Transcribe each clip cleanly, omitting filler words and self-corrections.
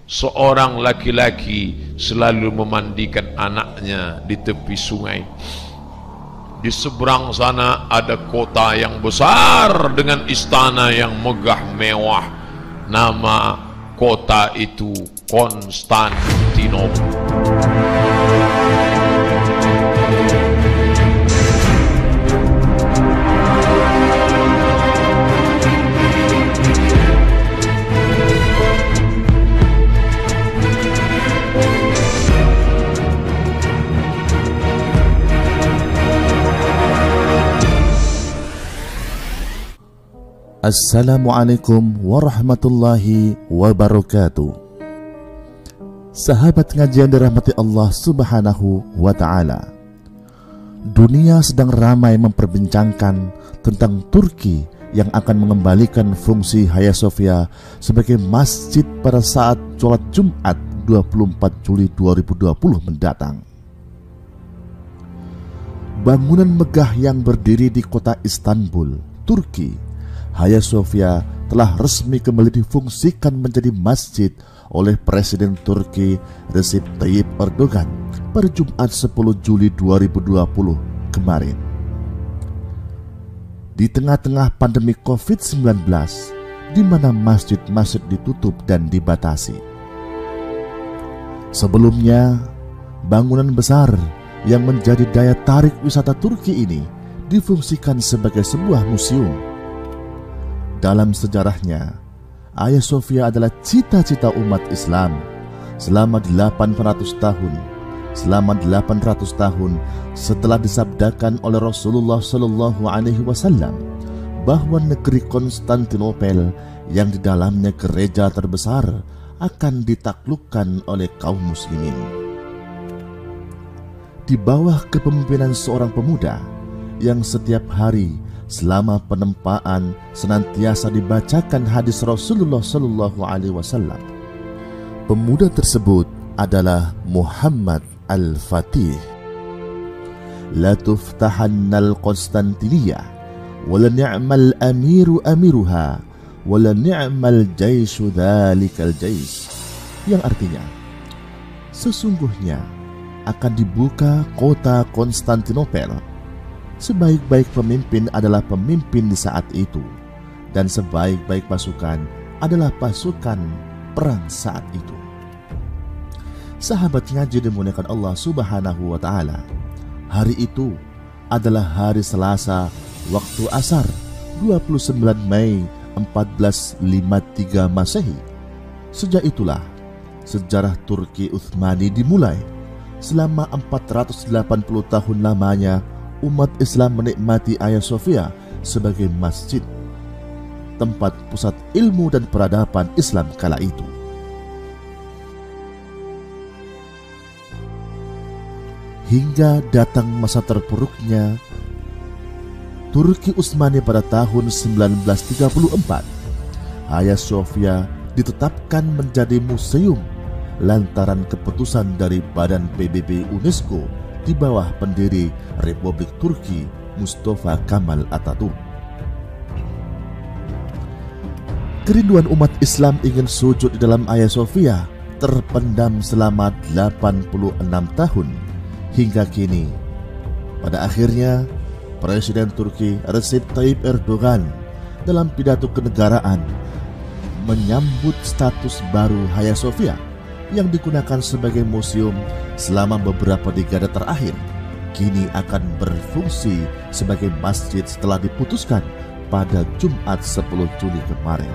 seorang laki-laki selalu memandikan anaknya di tepi sungai. Di seberang sana ada kota yang besar dengan istana yang megah mewah. Nama kota itu Konstantinopel. Assalamualaikum warahmatullahi wabarakatuh. Sahabat ngajian dirahmati Allah subhanahu wa ta'ala, dunia sedang ramai memperbincangkan tentang Turki yang akan mengembalikan fungsi Hagia Sophia sebagai masjid pada saat sholat Jumat 24 Juli 2020 mendatang. Bangunan megah yang berdiri di kota Istanbul, Turki, Hagia Sophia telah resmi kembali difungsikan menjadi masjid oleh Presiden Turki Recep Tayyip Erdogan pada Jumat 10 Juli 2020 kemarin. Di tengah-tengah pandemi COVID-19, di mana masjid-masjid ditutup dan dibatasi. Sebelumnya, bangunan besar yang menjadi daya tarik wisata Turki ini difungsikan sebagai sebuah museum. Dalam sejarahnya, Hagia Sophia adalah cita-cita umat Islam selama 800 tahun. Selama 800 tahun setelah disabdakan oleh Rasulullah Shallallahu Alaihi Wasallam bahwa negeri Konstantinopel yang di dalamnya gereja terbesar akan ditaklukkan oleh kaum muslimin. Di bawah kepemimpinan seorang pemuda yang setiap hari selama penempaan senantiasa dibacakan hadis Rasulullah Shallallahu Alaihi Wasallam. Pemuda tersebut adalah Muhammad Al-Fatih. La tuftahannal Konstantiniyah wala ni'mal amiru amiruha wala ni'mal jaishu dhalikal jais, yang artinya sesungguhnya akan dibuka kota Konstantinopel. Sebaik-baik pemimpin adalah pemimpin di saat itu, dan sebaik-baik pasukan adalah pasukan perang saat itu. Sahabat ngaji dimuliakan Allah subhanahu wa ta'ala, hari itu adalah hari Selasa waktu asar 29 Mei 1453 Masehi. Sejak itulah sejarah Turki Utsmani dimulai. Selama 480 tahun lamanya umat Islam menikmati Hagia Sophia sebagai masjid, tempat pusat ilmu dan peradaban Islam kala itu. Hingga datang masa terpuruknya Turki Utsmani pada tahun 1934, Hagia Sophia ditetapkan menjadi museum lantaran keputusan dari Badan PBB UNESCO di bawah pendiri Republik Turki Mustafa Kemal Atatürk. Kerinduan umat Islam ingin sujud di dalam Hagia Sophia terpendam selama 86 tahun hingga kini. Pada akhirnya, Presiden Turki Recep Tayyip Erdogan dalam pidato kenegaraan menyambut status baru Hagia Sophia yang digunakan sebagai museum selama beberapa dekade terakhir, kini akan berfungsi sebagai masjid setelah diputuskan pada Jumat 10 Juli kemarin.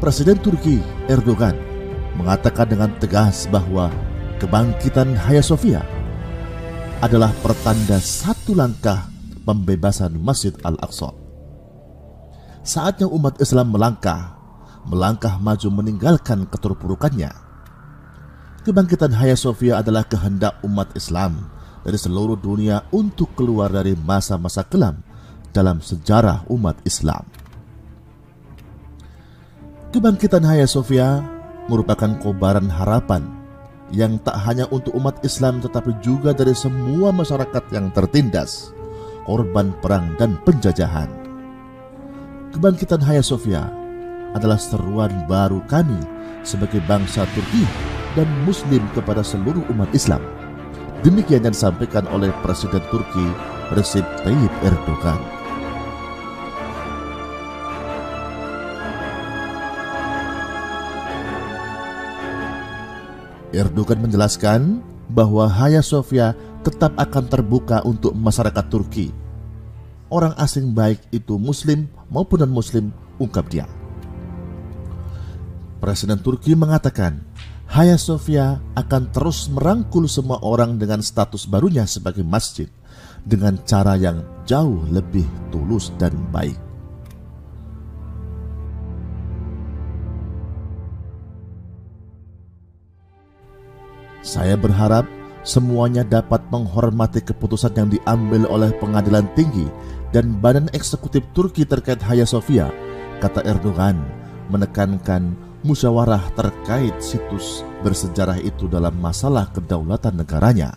Presiden Turki Erdogan mengatakan dengan tegas bahwa kebangkitan Hagia Sophia adalah pertanda satu langkah pembebasan Masjid Al-Aqsa. Saatnya umat Islam melangkah maju meninggalkan keterpurukannya. Kebangkitan Hagia Sophia adalah kehendak umat Islam dari seluruh dunia untuk keluar dari masa-masa kelam dalam sejarah umat Islam. Kebangkitan Hagia Sophia merupakan kobaran harapan yang tak hanya untuk umat Islam tetapi juga dari semua masyarakat yang tertindas, korban perang dan penjajahan. Kebangkitan Hagia Sophia adalah seruan baru kami sebagai bangsa Turki dan Muslim kepada seluruh umat Islam. Demikian yang disampaikan oleh Presiden Turki Recep Tayyip Erdogan. Erdogan menjelaskan bahwa Hagia Sophia tetap akan terbuka untuk masyarakat Turki, orang asing baik itu Muslim maupun non-Muslim, ungkap dia. Presiden Turki mengatakan Hagia Sophia akan terus merangkul semua orang dengan status barunya sebagai masjid dengan cara yang jauh lebih tulus dan baik. Saya berharap semuanya dapat menghormati keputusan yang diambil oleh Pengadilan Tinggi dan Badan Eksekutif Turki terkait Hagia Sophia, kata Erdogan, menekankan musyawarah terkait situs bersejarah itu dalam masalah kedaulatan negaranya.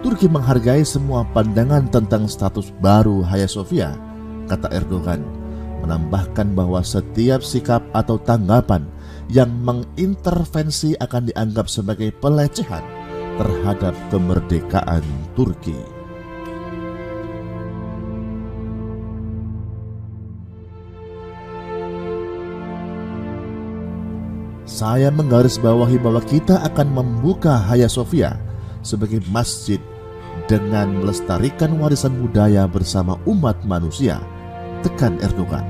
Turki menghargai semua pandangan tentang status baru Hagia Sophia, kata Erdogan, menambahkan bahwa setiap sikap atau tanggapan yang mengintervensi akan dianggap sebagai pelecehan terhadap kemerdekaan Turki. Saya menggarisbawahi bahwa kita akan membuka Hagia Sophia sebagai masjid dengan melestarikan warisan budaya bersama umat manusia, tekan Erdogan.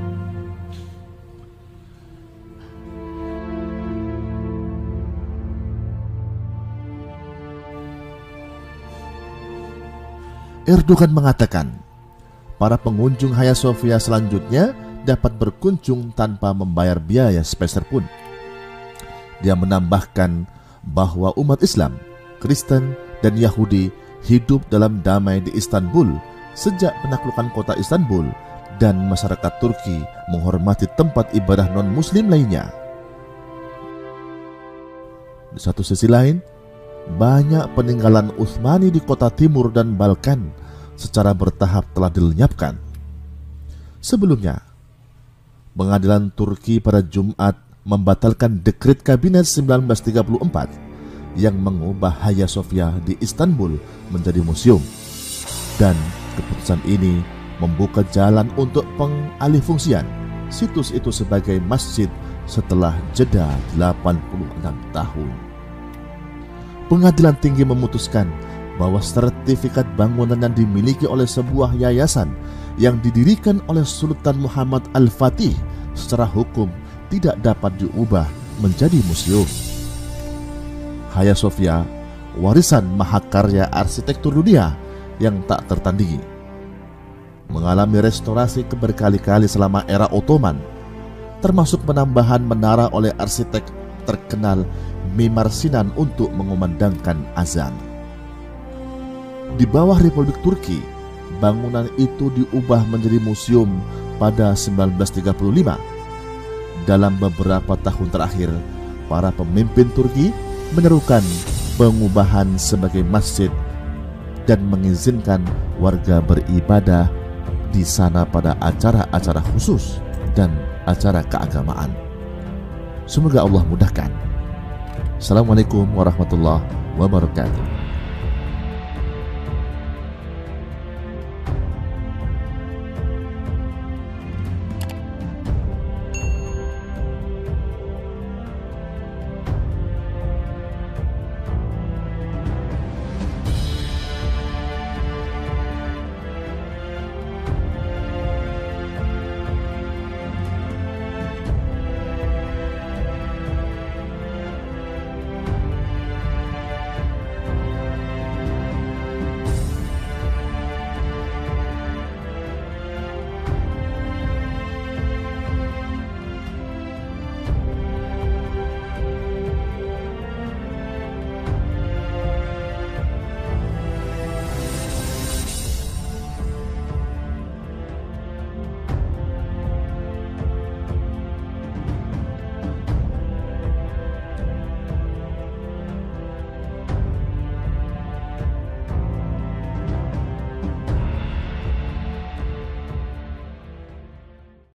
Erdogan mengatakan, para pengunjung Hagia Sophia selanjutnya dapat berkunjung tanpa membayar biaya sepeser pun. Dia menambahkan bahwa umat Islam, Kristen, dan Yahudi hidup dalam damai di Istanbul sejak penaklukan kota Istanbul, dan masyarakat Turki menghormati tempat ibadah non-Muslim lainnya. Di satu sisi lain, banyak peninggalan Utsmani di kota timur dan Balkan secara bertahap telah dilenyapkan. Sebelumnya, Pengadilan Turki pada Jumat membatalkan dekret Kabinet 1934 yang mengubah Hagia Sophia di Istanbul menjadi museum, dan keputusan ini membuka jalan untuk pengalihfungsian situs itu sebagai masjid setelah jeda 86 tahun. Pengadilan Tinggi memutuskan bahwa sertifikat bangunan yang dimiliki oleh sebuah yayasan yang didirikan oleh Sultan Muhammad Al-Fatih secara hukum tidak dapat diubah menjadi museum. Hagia Sophia, warisan mahakarya arsitektur dunia yang tak tertandingi, mengalami restorasi berkali-kali selama era Ottoman, termasuk penambahan menara oleh arsitek terkenal Mimar Sinan untuk mengumandangkan azan. Di bawah Republik Turki, bangunan itu diubah menjadi museum pada 1935. Dalam beberapa tahun terakhir, para pemimpin Turki menyerukan pengubahan sebagai masjid dan mengizinkan warga beribadah di sana pada acara-acara khusus dan acara keagamaan. Semoga Allah mudahkan. Assalamualaikum warahmatullahi wabarakatuh.